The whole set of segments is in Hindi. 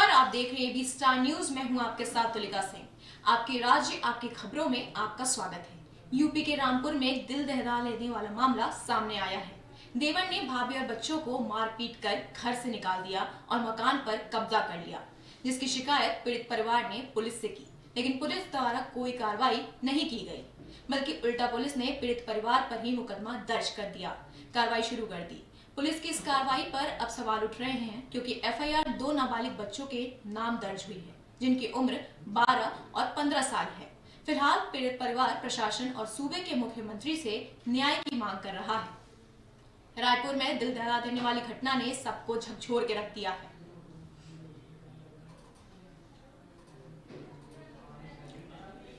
नमस्कार, आप देख रहे हैं बी स्टार न्यूज। मैं हूं आपके साथ तुलिका सिंह। आपके राज्य आपकी खबरों में आपका स्वागत है। यूपी के रामपुर में दिल दहला लेने वाला मामला सामने आया है। देवर ने भाभी और बच्चों को मारपीट कर घर से निकाल दिया और मकान पर कब्जा कर लिया, जिसकी शिकायत पीड़ित परिवार ने पुलिस से की, लेकिन पुलिस द्वारा कोई कार्रवाई नहीं की गई, बल्कि उल्टा पुलिस ने पीड़ित परिवार पर ही मुकदमा दर्ज कर दिया, कार्रवाई शुरू कर दी। पुलिस की इस कार्रवाई पर अब सवाल उठ रहे हैं, क्योंकि एफआईआर 2 नाबालिग बच्चों के नाम दर्ज हुई है, जिनकी उम्र 12 और 15 साल है। फिलहाल पीड़ित परिवार प्रशासन और सूबे के मुख्यमंत्री से न्याय की मांग कर रहा है। रायपुर में दिल दहला देने वाली घटना ने सबको झकझोर के रख दिया है।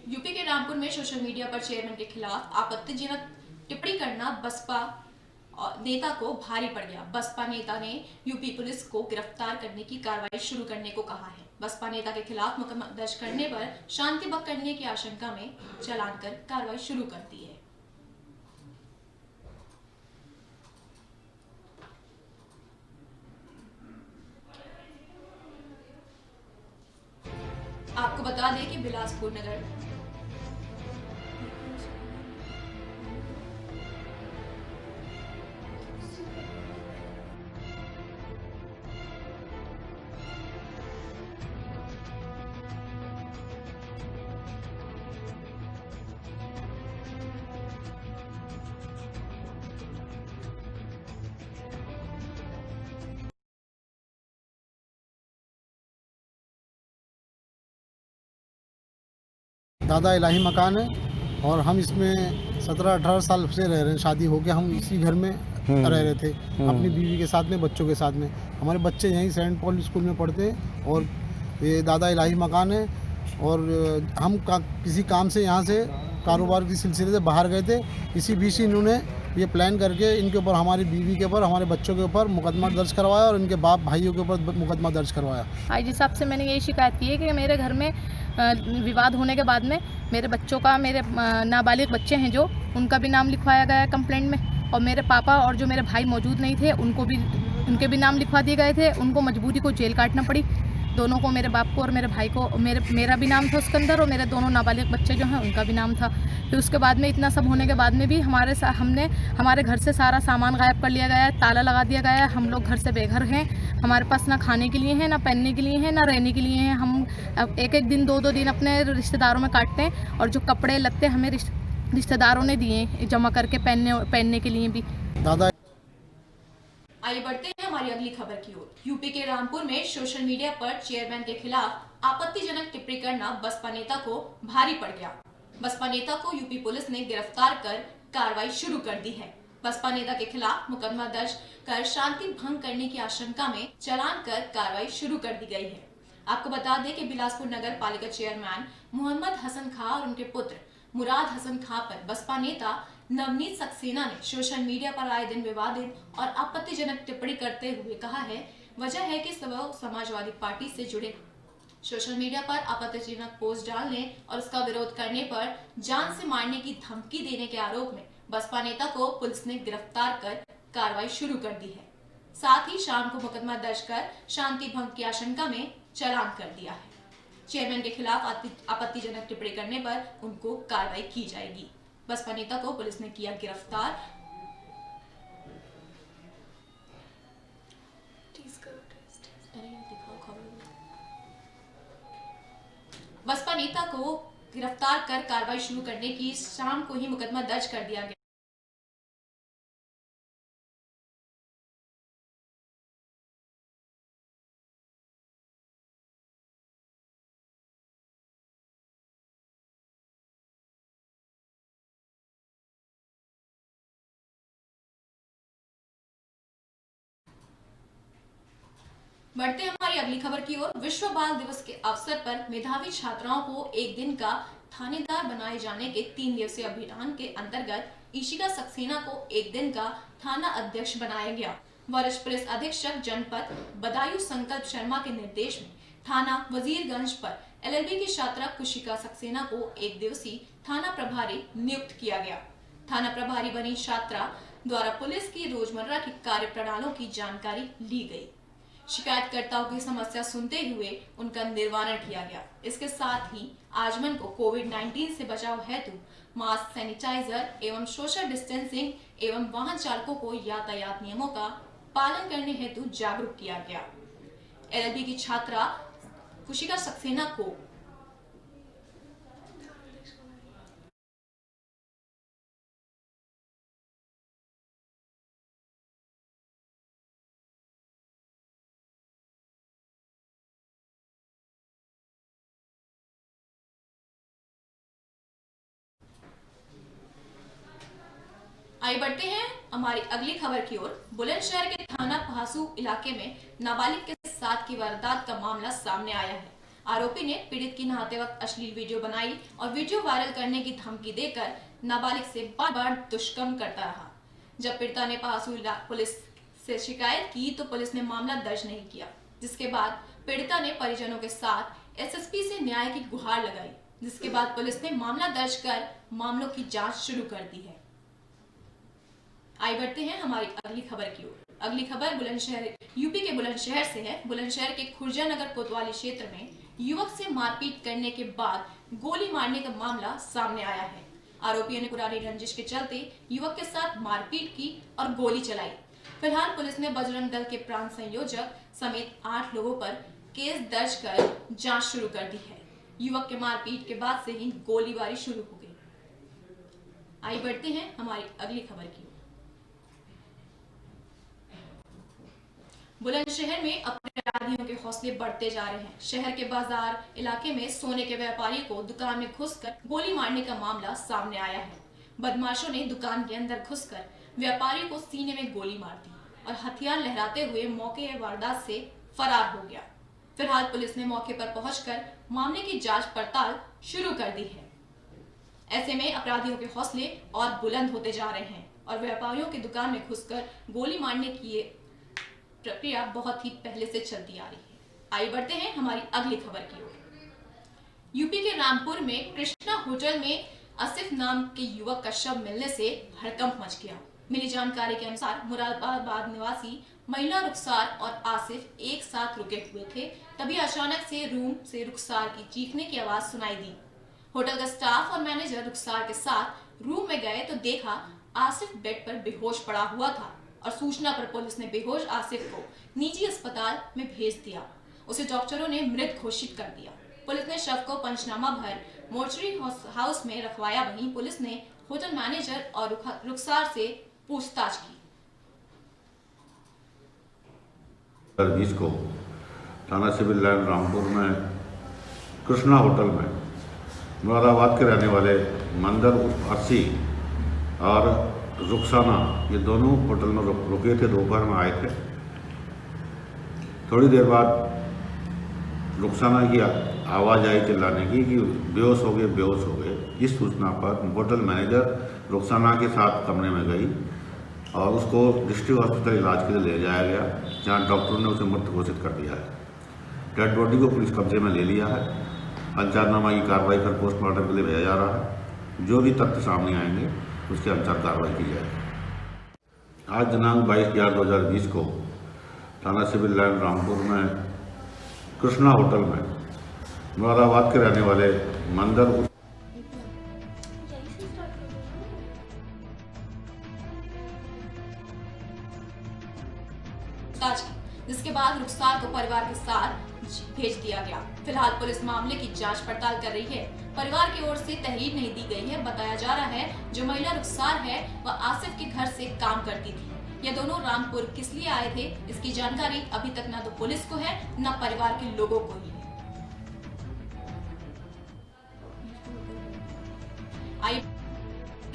यूपी के रामपुर में सोशल मीडिया पर चेयरमैन के खिलाफ आपत्तिजनक टिप्पणी करना बसपा नेता को भारी पड़ गया। बसपा नेता ने यूपी पुलिस को गिरफ्तार करने की कार्रवाई शुरू करने को कहा है। बसपा नेता के खिलाफ मुकदमा दर्ज करने पर शांति भंग करने की आशंका में चालान कर कार्रवाई शुरू कर दी है। आपको बता दें कि बिलासपुर नगर दादा इलाही मकान है और हम इसमें 17-18 साल से रह रहे हैं। शादी हो गया, हम इसी घर में रह रहे थे अपनी बीवी के साथ में, बच्चों के साथ में। हमारे बच्चे यहीं सेंट पॉल स्कूल में पढ़ते हैं और ये दादा इलाही मकान है। और हम किसी काम से यहाँ से कारोबार के सिलसिले से बाहर गए थे। इसी बीच इन्होंने ये प्लान करके इनके ऊपर, हमारी बीवी के ऊपर, हमारे बच्चों के ऊपर मुकदमा दर्ज करवाया और इनके बाप भाइयों के ऊपर मुकदमा दर्ज करवाया। आईजी साहब से मैंने यही शिकायत की है कि मेरे घर में विवाद होने के बाद में मेरे बच्चों का, मेरे नाबालिग बच्चे हैं जो, उनका भी नाम लिखवाया गया है कंप्लेंट में, और मेरे पापा और जो मेरे भाई मौजूद नहीं थे उनके भी नाम लिखवा दिए गए थे। उनको मजबूरी को जेल काटना पड़ी, दोनों को, मेरे बाप को और मेरे भाई को। मेरा भी नाम था उसके अंदर और मेरे दोनों नाबालिग बच्चे जो हैं उनका भी नाम था। फिर उसके बाद में इतना सब होने के बाद में भी हमारे घर से सारा सामान गायब कर लिया गया है, ताला लगा दिया गया है। हम लोग घर से बेघर हैं, हमारे पास ना खाने के लिए है, ना पहनने के लिए है, ना रहने के लिए है। हम एक एक दिन 2-2 दिन अपने रिश्तेदारों में काटते हैं और जो कपड़े लगते हमें रिश्तेदारों ने दिए जमा करके पहनने के लिए भी। दादा आइए बढ़ते हैं हमारी अगली खबर की ओर। यूपी के रामपुर में सोशल मीडिया पर चेयरमैन के खिलाफ आपत्तिजनक टिप्पणी करना बसपा नेता को भारी पड़ गया। बसपा नेता को यूपी पुलिस ने गिरफ्तार कर कार्रवाई शुरू कर दी है। बसपा नेता के खिलाफ मुकदमा दर्ज कर शांति भंग करने की आशंका में चालान कर कार्रवाई शुरू कर दी गई है। आपको बता दें कि बिलासपुर नगर पालिका चेयरमैन मोहम्मद हसन खां और उनके पुत्र मुराद हसन खां पर बसपा नेता नवनीत सक्सेना ने सोशल मीडिया पर आए दिन विवादित और आपत्तिजनक टिप्पणी करते हुए कहा है, वजह है कि वह समाजवादी पार्टी से जुड़े। सोशल मीडिया पर आपत्तिजनक पोस्ट डालने और उसका विरोध करने पर जान से मारने की धमकी देने के आरोप में बसपा नेता को पुलिस ने गिरफ्तार कर कार्रवाई शुरू कर दी है। साथ ही शाम को मुकदमा दर्ज कर शांति भंग की आशंका में चालान कर दिया है। चेयरमैन के खिलाफ आपत्तिजनक टिप्पणी करने पर उनको कार्रवाई की जाएगी। बसपा नेता को पुलिस ने किया गिरफ्तार। बसपा नेता को गिरफ्तार कर कार्रवाई शुरू करने की शाम को ही मुकदमा दर्ज कर दिया गया। बढ़ते हमारी अगली खबर की ओर। विश्व बाल दिवस के अवसर पर मेधावी छात्राओं को एक दिन का थानेदार बनाए जाने के 3 दिवसीय अभियान के अंतर्गत इशिका सक्सेना को एक दिन का थाना अध्यक्ष बनाया गया। वरिष्ठ पुलिस अधीक्षक जनपद बदायूं संकल्प शर्मा के निर्देश में थाना वजीरगंज पर एलएलबी की छात्रा कुशिका सक्सेना को एक दिवसीय थाना प्रभारी नियुक्त किया गया। थाना प्रभारी बनी छात्रा द्वारा पुलिस की रोजमर्रा की कार्य प्रणालियों की जानकारी ली गई। शिकायतकर्ताओं की समस्या सुनते हुए उनका निवारण किया गया। इसके साथ ही आजमन को कोविड-19 से बचाव हेतु मास्क, सैनिटाइजर एवं सोशल डिस्टेंसिंग एवं वाहन चालकों को यातायात नियमों का पालन करने हेतु जागरूक किया गया। एलएलबी की छात्रा खुशिका सक्सेना को आइए बढ़ते हैं हमारी अगली खबर की ओर। बुलंदशहर के थाना पहासू इलाके में नाबालिग के साथ की वारदात का मामला सामने आया है। आरोपी ने पीड़ित की नहाते वक्त अश्लील वीडियो बनाई और वीडियो वायरल करने की धमकी देकर नाबालिग से बार-बार दुष्कर्म करता रहा। जब पीड़िता ने पहासू पुलिस से शिकायत की तो पुलिस ने मामला दर्ज नहीं किया, जिसके बाद पीड़िता ने परिजनों के साथ एसएसपी से न्याय की गुहार लगाई, जिसके बाद पुलिस ने मामला दर्ज कर मामलों की जांच शुरू कर दी है। आइए बढ़ते हैं हमारी अगली खबर की ओर। अगली खबर बुलंदशहर यूपी के बुलंदशहर से है। बुलंदशहर के खुर्जा नगर कोतवाली क्षेत्र में युवक से मारपीट करने के बाद गोली मारने का मामला सामने आया है। आरोपियों ने पुरानी रंजिश के चलते युवक के साथ मारपीट की और गोली चलाई। फिलहाल पुलिस ने बजरंग दल के प्रांत संयोजक समेत 8 लोगों पर केस दर्ज कर जांच शुरू कर दी है। युवक के मारपीट के बाद से ही गोलीबारी शुरू हो गई। आइए बढ़ते हैं हमारी अगली खबर की ओर। बुलंदशहर में अपराधियों के हौसले बढ़ते जा रहे हैं। शहर के बाजार इलाके में सोने के व्यापारी को दुकान में घुसकर गोली मारने का मामला सामने आया है। बदमाशों ने दुकान के अंदर घुसकर व्यापारी को सीने में गोली मार दी और हथियार लहराते हुए मौके वारदात से फरार हो गया। फिलहाल पुलिस ने मौके पर पहुंचकर मामले की जांच पड़ताल शुरू कर दी है। ऐसे में अपराधियों के हौसले और बुलंद होते जा रहे हैं और व्यापारियों की दुकान में घुसकर गोली मारने की प्रक्रिया बहुत ही पहले से चलती आ रही है। आइए बढ़ते हैं हमारी अगली खबर की ओर। यूपी के रामपुर में कृष्णा होटल में आसिफ नाम के युवक का शव मिलने से हड़कंप मच गया। मिली जानकारी के अनुसार मुरादाबाद निवासी महिला रुखसार और आसिफ एक साथ रुके हुए थे, तभी अचानक से रूम से रुखसार की चीखने की आवाज सुनाई दी। होटल का स्टाफ और मैनेजर रुखसार के साथ रूम में गए तो देखा आसिफ बेड पर बेहोश पड़ा हुआ था और सूचना पर पुलिस ने बेहोश आसिफ को निजी अस्पताल में भेज दिया। उसे डॉक्टरों ने मृत घोषित कर दिया। पुलिस ने शव को पंचनामा भर मोर्चरी हाउस में रखवाया। वहीं पुलिस ने होटल मैनेजर और रुखसार से पूछताछ की। को थाना सिविल लाइन रामपुर में कृष्णा होटल में मुरादाबाद के रहने वाले मंदर अर्सी और रुखसाना, ये दोनों होटल में रुके थे। दोपहर में आए थे। थोड़ी देर बाद रुखसाना की आवाज़ आई चिल्लाने की कि बेहोश हो गए। इस सूचना पर होटल मैनेजर रुखसाना के साथ कमरे में गई और उसको डिस्ट्रिक्ट हॉस्पिटल इलाज के लिए ले जाया गया, जहां डॉक्टरों ने उसे मृत घोषित कर दिया है। डेड बॉडी को पुलिस कब्जे में ले लिया है। पंचायतनामा की कार्रवाई कर पोस्टमार्टम के लिए भेजा जा रहा है। जो भी तथ्य सामने आएंगे उसके अनुसार कार्रवाई की जाएगी। आज दिनांक 22/11/2020 को थाना सिविल लाइन रामपुर में कृष्णा होटल में मुरादाबाद के रहने वाले मंदर जिसके बाद रुखसार को परिवार के साथ भेज दिया गया। फिलहाल पुलिस मामले की जांच पड़ताल कर रही है। परिवार की ओर से तहरीर नहीं दी गई है। बताया जा रहा है जो महिला रुखसार है वह आसिफ के घर से काम करती थी। ये दोनों रामपुर किस लिए आए थे, इसकी जानकारी अभी तक न तो पुलिस को है न परिवार के लोगों को ही है। आई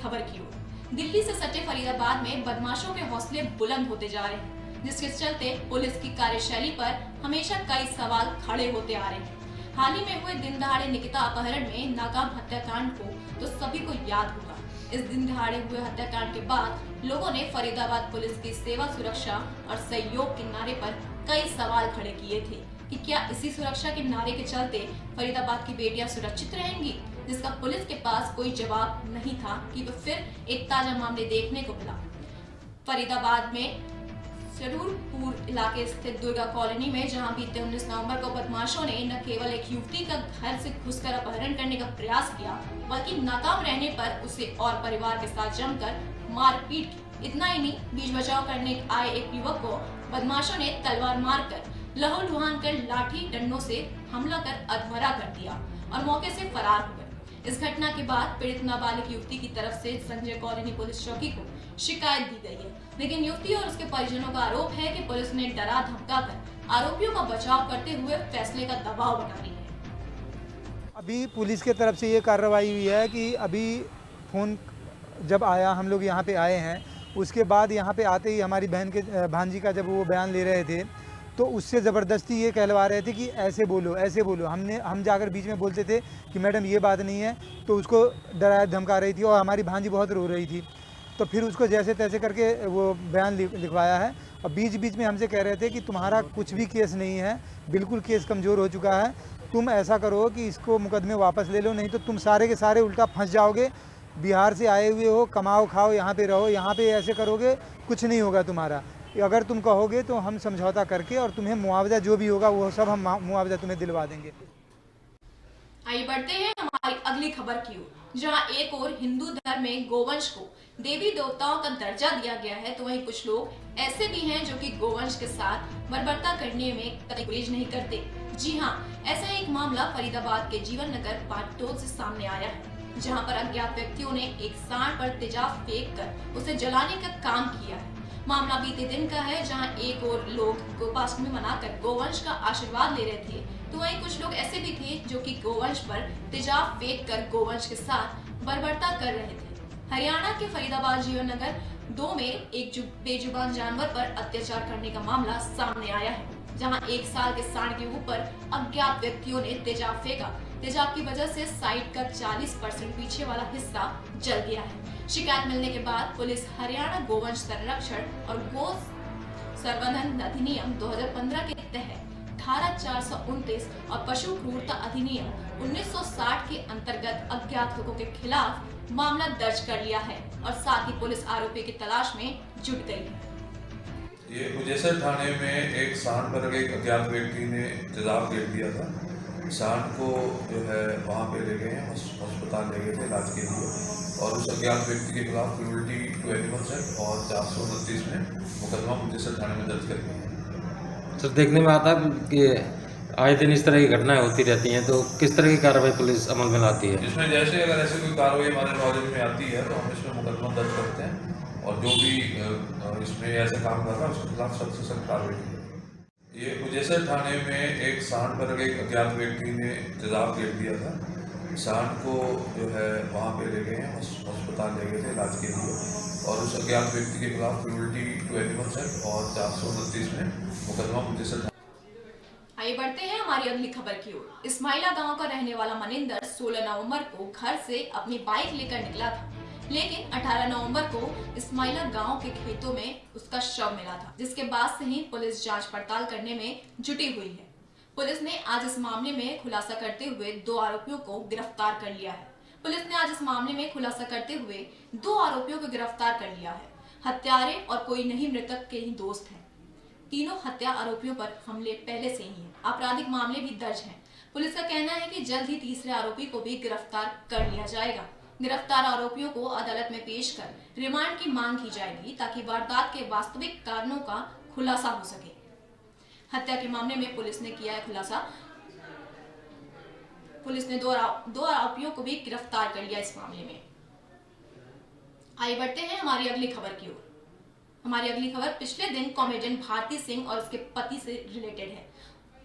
खबर की ओर। दिल्ली से सटे फरीदाबाद में बदमाशों के हौसले बुलंद होते जा रहे हैं, जिसके चलते पुलिस की कार्यशैली पर हमेशा कई सवाल खड़े होते आ रहे हैं। हाल ही में हुए दिन दहाड़े निकिता अपहरण में नाकाम हत्याकांड को तो सभी को याद होगा। इस दिन दहाड़े हुए हत्याकांड के बाद लोगों ने फरीदाबाद पुलिस की सेवा, सुरक्षा और सहयोग के नारे पर कई सवाल खड़े किए थे कि क्या इसी सुरक्षा के नारे के चलते फरीदाबाद की बेटियां सुरक्षित रहेंगी, जिसका पुलिस के पास कोई जवाब नहीं था। कि तो फिर एक ताजा मामले देखने को मिला। फरीदाबाद में सरूरपुर इलाके स्थित दुर्गा कॉलोनी में, जहां बीते 19 नवंबर को बदमाशों ने न केवल एक युवती का घर से घुसकर अपहरण करने का प्रयास किया, बल्कि नाकाम रहने पर उसे और परिवार के साथ जमकर मारपीट की। इतना ही नहीं, बीच बचाव करने आए एक युवक को बदमाशों ने तलवार मारकर लहूलुहान कर लाठी डंडों से हमला कर अधमरा कर दिया और मौके से फरार हो गए। इस घटना के बाद पीड़ित नाबालिग युवती की तरफ से संजय कॉलोनी पुलिस चौकी को शिकायत दी गई है, लेकिन युवती और उसके परिजनों का आरोप है कि पुलिस ने डरा धमकाकर आरोपियों का बचाव करते हुए फैसले का दबाव बना रही है। अभी पुलिस के तरफ से ये कार्रवाई हुई है कि अभी फ़ोन जब आया, हम लोग यहाँ पे आए हैं, उसके बाद यहाँ पे आते ही हमारी बहन के भांजी का जब वो बयान ले रहे थे तो उससे ज़बरदस्ती ये कहलवा रहे थे कि ऐसे बोलो। हम जाकर बीच में बोलते थे कि मैडम ये बात नहीं है, तो उसको डराया धमका रही थी और हमारी भांजी बहुत रो रही थी। तो फिर उसको जैसे तैसे करके वो बयान लिखवाया है और बीच बीच में हमसे कह रहे थे कि तुम्हारा कुछ भी केस नहीं है, बिल्कुल केस कमज़ोर हो चुका है, तुम ऐसा करो कि इसको मुकदमे वापस ले लो, नहीं तो तुम सारे के सारे उल्टा फंस जाओगे। बिहार से आए हुए हो, कमाओ खाओ, यहाँ पे रहो, यहाँ पे ऐसे करोगे कुछ नहीं होगा तुम्हारा। अगर तुम कहोगे तो हम समझौता करके और तुम्हें मुआवजा जो भी होगा वो सब हम मुआवजा तुम्हें दिलवा देंगे। आइए बढ़ते हैं हमारी अगली खबर की ओर, जहां एक और हिंदू धर्म में गोवंश को देवी देवताओं का दर्जा दिया गया है, तो वहीं कुछ लोग ऐसे भी हैं जो कि गोवंश के साथ बर्बरता करने में कतई गुरेज नहीं करते। जी हां, ऐसा एक मामला फरीदाबाद के जीवन नगर पाटोल से सामने आया है, जहां पर अज्ञात व्यक्तियों ने एक सांड पर तेजाब फेंक कर उसे जलाने का काम किया है। मामला बीते दिन का है, जहां एक और लोग गोपाष्टमी मनाकर गोवंश का आशीर्वाद ले रहे थे, तो वहीं कुछ लोग ऐसे भी थे जो कि गोवंश पर तेजाब फेंक कर गोवंश के साथ बर्बरता कर रहे थे। हरियाणा के फरीदाबाद जीवन नगर 2 में एक बेजुबान जानवर पर अत्याचार करने का मामला सामने आया है, जहां 1 साल के सांड के ऊपर अज्ञात व्यक्तियों ने तेजाब फेंका। तेजाब की वजह से साइड का 40% पीछे वाला हिस्सा जल गया है। शिकायत मिलने के बाद पुलिस हरियाणा गोवंश संरक्षण और गो संवर्धन अधिनियम 2015 के तहत धारा 429 और पशु क्रूरता अधिनियम 1960 के अंतर्गत अज्ञात लोगों के खिलाफ मामला दर्ज कर लिया है और साथ ही पुलिस आरोपी की तलाश में जुट गई है। ये मुजेसर थाने में एक सांड पर एक अज्ञात व्यक्ति ने तेजाब फेंक दिया था। सांड को जो है वहाँ पे ले गए हैं, अस्पताल ले गए थे इलाज के लिए, और उस अज्ञात व्यक्ति के खिलाफ क्रूरटी टू एनिमल्स एक्ट और 429 में मुकदमा मुजेसर थाने में दर्ज कर दिया है। सर, देखने में आता है कि आए दिन इस तरह की घटनाएं होती रहती हैं, तो किस तरह की कार्रवाई पुलिस अमल में लाती है? इसमें जैसे अगर ऐसी कोई कार्रवाई हमारे नॉलेज में आती है तो हम इसमें मुकदमा दर्ज करते हैं और जो भी इसमें ऐसा काम कर रहा है उसके खिलाफ सख्त से सख्त कार्रवाई की। ये मुजेसर थाने में एक सांड पर एक अज्ञात व्यक्ति ने तेजाब फेंक दिया था। सांड को जो है वहाँ पे ले गए हैं, अस्पताल ले गए थे इलाज के लिए, और उस अज्ञात व्यक्ति के खिलाफ क्रूरटी टू एनिमल्स एक्ट और 429 में मुकदमा मुजेसर। आइए बढ़ते हैं हमारी अगली खबर की ओर। इस्माइला गांव का रहने वाला मनिंदर 16 नवंबर को घर से अपनी बाइक लेकर निकला था, लेकिन 18 नवंबर को इस्माइला गांव के खेतों में उसका शव मिला था, जिसके बाद से ही पुलिस जांच पड़ताल करने में जुटी हुई है। पुलिस ने आज इस मामले में खुलासा करते हुए 2 आरोपियों को गिरफ्तार कर लिया है। पुलिस ने आज इस मामले में खुलासा करते हुए 2 आरोपियों को गिरफ्तार कर लिया है। हत्यारे और कोई नहीं मृतक के ही दोस्त हैं। तीनों हत्या आरोपियों पर हमले पहले से ही हैं। आपराधिक मामले भी दर्ज हैं। पुलिस का कहना है कि जल्द ही तीसरे आरोपी को भी गिरफ्तार कर लिया जाएगा। गिरफ्तार आरोपियों को अदालत में पेश कर रिमांड की मांग की जाएगी, ताकि वारदात के वास्तविक कारणों का खुलासा हो सके। हत्या के मामले में पुलिस ने किया है खुलासा। पुलिस ने 2 आरोपियों को भी गिरफ्तार कर लिया इस मामले में। आइए बढ़ते हैं हमारी अगली खबर की ओर। हमारी अगली खबर पिछले दिन कॉमेडियन भारती सिंह और उसके पति से रिलेटेड है।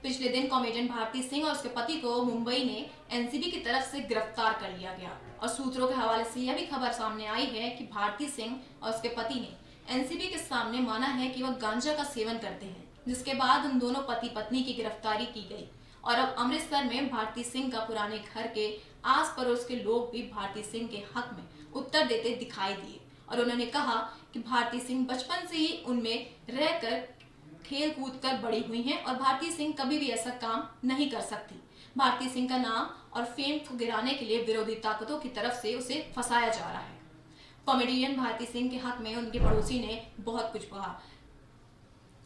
पिछले दिन कॉमेडियन भारती सिंह और उसके पति को मुंबई ने एनसीबी की तरफ से गिरफ्तार कर लिया गया, और सूत्रों के हवाले से यह भी खबर सामने आई है कि भारती सिंह और उसके पति ने एनसीबी के सामने माना है कि वह गांजा का सेवन करते हैं, जिसके बाद उन दोनों पति पत्नी की गिरफ्तारी की गई। और अब अमृतसर में भारती सिंह का पुराने घर के आस पड़ोस के लोग भी भारती सिंह के हक में उत्तर देते दिखाई दिए, और उन्होंने कहा कि भारती सिंह बचपन से ही उनमें रहकर खेल कूद कर बड़ी हुई हैं और भारती सिंह कभी भी ऐसा काम नहीं कर सकती। भारती सिंह का नाम और फेम को गिराने के लिए विरोधी ताकतों की तरफ से उसे फंसाया जा रहा है। कॉमेडियन भारती सिंह के हक में उनके पड़ोसी ने बहुत कुछ कहा।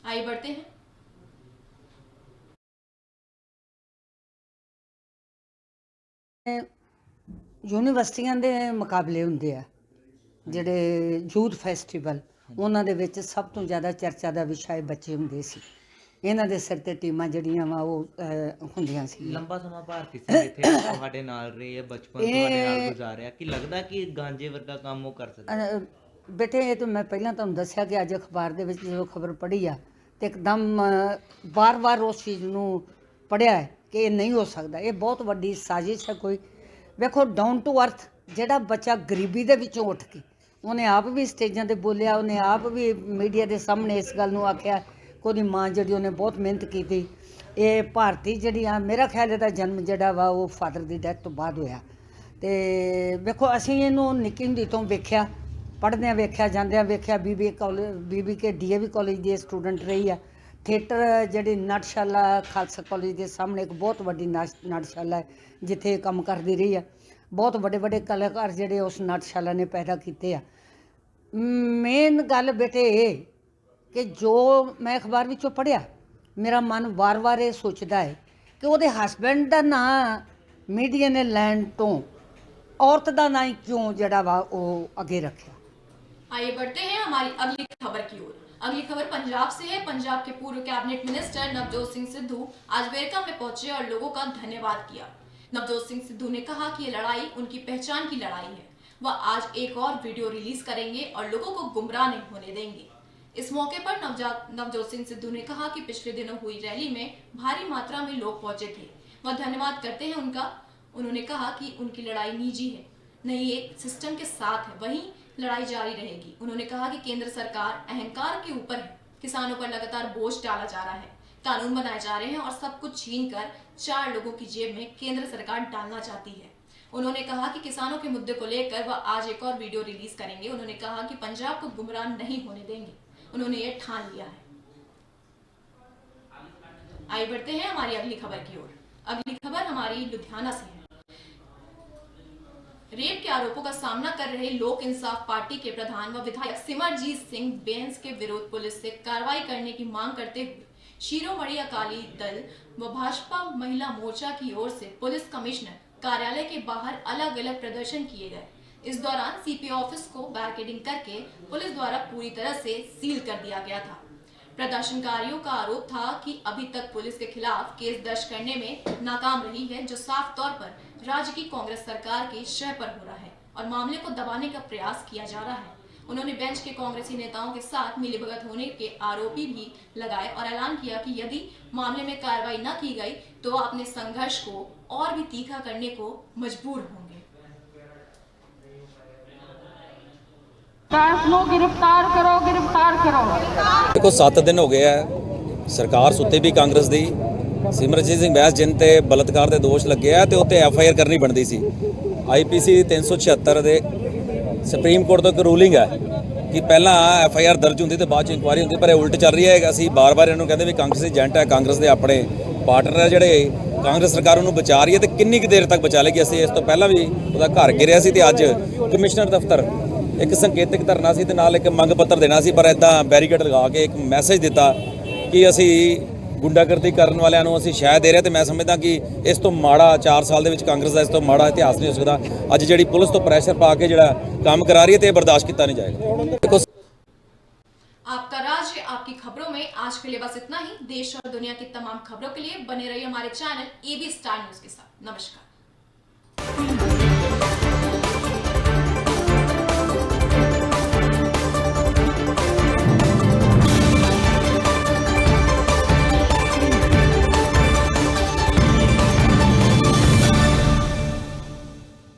आइए बढ़ते हैं। ਯੂਨੀਵਰਸਿਟੀਆਂ ਦੇ ਮੁਕਾਬਲੇ ਹੁੰਦੇ ਆ ਜਿਹੜੇ ਯੂਥ ਫੈਸਟੀਵਲ, ਉਹਨਾਂ ਦੇ ਵਿੱਚ ਸਭ ਤੋਂ ਜ਼ਿਆਦਾ ਚਰਚਾ ਦਾ ਵਿਸ਼ਾ ਇਹ ਬੱਚੇ ਹੁੰਦੇ ਸੀ। ਇਹਨਾਂ ਦੇ ਸਿਰ ਤੇ ਟੀਮਾਂ ਜਿਹੜੀਆਂ ਵਾ ਉਹ ਹੁੰਦੀਆਂ ਸੀ। ਲੰਬਾ ਸਮਾਂ ਭਾਰਤੀ ਸਿੰਘ ਇੱਥੇ ਤੁਹਾਡੇ ਨਾਲ ਰਹੇ ਹੈ, ਬਚਪਨ ਤੁਹਾਡੇ ਨਾਲ ਗੁਜ਼ਾਰਿਆ, ਕਿ ਲੱਗਦਾ ਕਿ ਗਾਂਜੇ ਵਰਗਾ ਕੰਮ ਉਹ ਕਰ ਸਕਦਾ? ਬੇਟੇ ਇਹ ਤਾਂ ਮੈਂ ਪਹਿਲਾਂ ਤੁਹਾਨੂੰ ਦੱਸਿਆ ਕਿ ਅੱਜ ਅਖਬਾਰ ਦੇ ਵਿੱਚ ਜਦੋਂ ਖਬਰ ਪੜ੍ਹੀ ਆ ਤੇ ਇੱਕਦਮ ਵਾਰ-ਵਾਰ ਉਸ ਚੀਜ਼ ਨੂੰ ਪੜ੍ਹਿਆ ਹੈ ਕਿ ਇਹ ਨਹੀਂ ਹੋ ਸਕਦਾ। ਇਹ ਬਹੁਤ ਵੱਡੀ ਸਾਜ਼ਿਸ਼ ਹੈ ਕੋਈ। ਵੇਖੋ ਡਾਊਨ ਟੂ ਅਰਥ ਜਿਹੜਾ ਬੱਚਾ ਗਰੀਬੀ ਦੇ ਵਿੱਚੋਂ ਉੱਠ ਕੇ, ਉਹਨੇ ਆਪ ਵੀ ਸਟੇਜਾਂ ਤੇ ਬੋਲਿਆ, ਉਹਨੇ ਆਪ ਵੀ ਮੀਡੀਆ ਦੇ ਸਾਹਮਣੇ ਇਸ ਗੱਲ ਨੂੰ ਆਖਿਆ ਕਿ ਉਹਦੀ ਮਾਂ ਜਿਹੜੀ ਉਹਨੇ ਬਹੁਤ ਮਿਹਨਤ ਕੀਤੀ। ਇਹ ਭਾਰਤੀ ਜਿਹੜੀ ਆ, ਮੇਰਾ ਖਿਆਲ ਇਹਦਾ ਜਨਮ ਜਿਹੜਾ ਵਾ ਉਹ ਫਾਦਰ ਦੀ ਡੈਥ ਤੋਂ ਬਾਅਦ ਹੋਇਆ। ਤੇ ਵੇਖੋ ਅਸੀਂ ਇਹਨੂੰ ਨਿੱਕੀ ਹੁੰਦੀ ਤੋਂ ਵੇਖਿਆ, ਪੜ੍ਹਦਿਆਂ ਵੇਖਿਆ, ਜਾਂਦਿਆਂ ਵੇਖਿਆ। BBK DAV ਕਾਲਜ ਦੀ ਸਟੂਡੈਂਟ ਰਹੀ ਆ। ਥੀਏਟਰ ਜਿਹੜੀ ਨਾਟਸ਼ਾਲਾ ਖਾਲਸਾ ਕਾਲਜ ਦੇ ਸਾਹਮਣੇ ਇੱਕ ਬਹੁਤ ਵੱਡੀ ਨਾਟਸ਼ਾਲਾ ਹੈ ਜਿੱਥੇ ਕੰਮ ਕਰਦੀ ਰਹੀ ਆ। ਬਹੁਤ ਵੱਡੇ ਵੱਡੇ ਕਲਾਕਾਰ ਜਿਹੜੇ ਉਸ ਨਾਟਸ਼ਾਲਾ ਨੇ ਪੈਦਾ ਕੀਤੇ ਆ। ਮੇਨ ਗੱਲ ਬੇਟੇ ਇਹ ਕਿ ਜੋ ਮੈਂ ਅਖਬਾਰ ਵਿੱਚੋਂ ਪੜ੍ਹਿਆ, ਮੇਰਾ ਮਨ ਵਾਰ-ਵਾਰ ਇਹ ਸੋਚਦਾ ਹੈ ਕਿ ਉਹਦੇ ਹਸਬੈਂਡ ਦਾ ਨਾਂ ਮੀਡੀਆ ਨੇ ਲੈਣ ਤੋਂ ਔਰਤ ਦਾ ਨਾਂ ਕਿਉਂ ਜਿਹੜਾ ਵਾ ਉਹ ਅੱਗੇ ਰੱਖਿਆ। आइए बढ़ते हैं हमारी अगली खबर की ओर। अगली खबर पंजाब से है। पंजाब के पूर्व कैबिनेट मिनिस्टर नवजोत सिंह सिद्धू आज वेरका में पहुंचे और लोगों का धन्यवाद किया। नवजोत सिंह सिद्धू ने कहा कि ये लड़ाई उनकी पहचान की लड़ाई है। वह आज एक और वीडियो रिलीज करेंगे और लोगों को गुमराह नहीं होने देंगे। इस मौके पर नवजोत सिंह सिद्धू ने कहा कि पिछले दिनों हुई रैली में भारी मात्रा में लोग पहुंचे थे। वह धन्यवाद करते हैं उनका। उन्होंने कहा कि उनकी लड़ाई निजी है, नहीं एक सिस्टम के साथ है, वहीं लड़ाई जारी रहेगी। उन्होंने कहा कि केंद्र सरकार अहंकार के ऊपर है, किसानों पर लगातार बोझ डाला जा रहा है, कानून बनाए जा रहे हैं और सब कुछ छीन कर 4 लोगों की जेब में केंद्र सरकार डालना चाहती है। उन्होंने कहा कि किसानों के मुद्दे को लेकर वह आज एक और वीडियो रिलीज करेंगे। उन्होंने कहा कि पंजाब को गुमराह नहीं होने देंगे, उन्होंने ये ठान लिया है। आइए बढ़ते हैं हमारी अगली खबर की ओर। अगली खबर हमारी लुधियाना से है। रेप के आरोपों का सामना कर रहे लोक इंसाफ पार्टी के प्रधान व विधायक सिमरजीत सिंह बेंस के विरोध पुलिस से कार्रवाई करने की मांग करते हुए शिरोमणि अकाली दल व भाजपा महिला मोर्चा की ओर से पुलिस कमिश्नर कार्यालय के बाहर अलग अलग प्रदर्शन किए गए। इस दौरान CP ऑफिस को बैरिकेडिंग करके पुलिस द्वारा पूरी तरह से सील कर दिया गया था। प्रदर्शनकारियों का आरोप था कि अभी तक पुलिस के खिलाफ केस दर्ज करने में नाकाम रही है, जो साफ तौर पर राज्य की कांग्रेस सरकार के शह पर हो रहा है और मामले को दबाने का प्रयास किया जा रहा है। उन्होंने बेंच के कांग्रेसी नेताओं के साथ मिलीभगत होने के आरोपी भी लगाए और ऐलान किया कि यदि मामले में कार्रवाई न की गई तो वह अपने संघर्ष को और भी तीखा करने को मजबूर होंगे। गिरफ्तार करो, गिरफ्तार करो। देखो 7 दिन हो गए है सरकार सुत्ती भी कांग्रेस दी। सिमरजीत सिंह बैस जिन ते बलात्कार के दोष लगे है तो उत्ते FIR करनी बनती सी। IPC 376 ਦੇ ਸੁਪਰੀਮ ਕੋਰਟ ਤੋਂ ਇੱਕ ਰੂਲਿੰਗ ਹੈ ਕਿ ਪਹਿਲਾਂ FIR ਦਰਜ ਹੁੰਦੀ ਤੇ ਬਾਅਦ ਚ ਇਨਕੁਆਇਰੀ ਹੁੰਦੀ, ਪਰ ਇਹ ਉਲਟ ਚੱਲ ਰਹੀ ਹੈ। ਅਸੀਂ ਬਾਰ-ਬਾਰ ਇਹਨੂੰ ਕਹਿੰਦੇ ਵੀ ਕਾਂਗਰਸ ਏਜੰਟ ਹੈ, ਕਾਂਗਰਸ ਦੇ ਆਪਣੇ ਪਾਰਟਨਰ ਹੈ ਜਿਹੜੇ ਕਾਂਗਰਸ ਸਰਕਾਰ ਉਹਨੂੰ ਬਚਾ ਰਹੀ ਹੈ ਤੇ ਕਿੰਨੀ ਕੁ ਦੇਰ ਤੱਕ ਬਚਾ ਲੇਗੀ। ਅਸੀਂ ਇਸ ਤੋਂ ਪਹਿਲਾਂ ਵੀ ਉਹਦਾ ਘਰ ਘਿਰਿਆ ਸੀ ਤੇ ਅੱਜ ਕਮਿਸ਼ਨਰ ਦਫ਼ਤਰ ਇੱਕ ਸੰਕੇਤਕ ਧਰਨਾ ਸੀ ਤੇ ਨਾਲ ਇੱਕ ਮੰਗ ਪੱਤਰ ਦੇਣਾ ਸੀ, ਪਰ ਇਦਾਂ ਬੈਰੀਕੇਡ ਲਗਾ ਕੇ ਇੱਕ ਮੈਸੇਜ ਦਿੱਤਾ ਕਿ ਅਸੀਂ ਗੁੰਡਾਗਰਦੀ ਕਰਨ ਵਾਲਿਆਂ ਨੂੰ ਅਸੀਂ ਸ਼ਹਿ ਦੇ ਰਹੇ। ਤੇ ਮੈਂ ਸਮਝਦਾ ਕਿ ਇਸ ਤੋਂ ਮਾੜਾ 4 ਸਾਲ ਦੇ ਵਿੱਚ ਕਾਂਗਰਸ ਦਾ ਇਸ ਤੋਂ ਮਾੜਾ ਇਤਿਹਾਸ ਨਹੀਂ ਹੋ ਸਕਦਾ। ਅੱਜ ਜਿਹੜੀ ਪੁਲਿਸ ਤੋਂ ਪ੍ਰੈਸ਼ਰ ਪਾ ਕੇ ਜਿਹੜਾ ਕੰਮ ਕਰਾ ਰਹੀ ਹੈ ਤੇ ਇਹ ਬਰਦਾਸ਼ਤ ਕੀਤਾ ਨਹੀਂ जाएगा। आपका राज्य आपकी खबरों में आज के लिए बस इतना ही। देश और दुनिया की तमाम खबरों के लिए बने रहिए हमारे चैनल AB स्टार न्यूज के साथ। नमस्कार।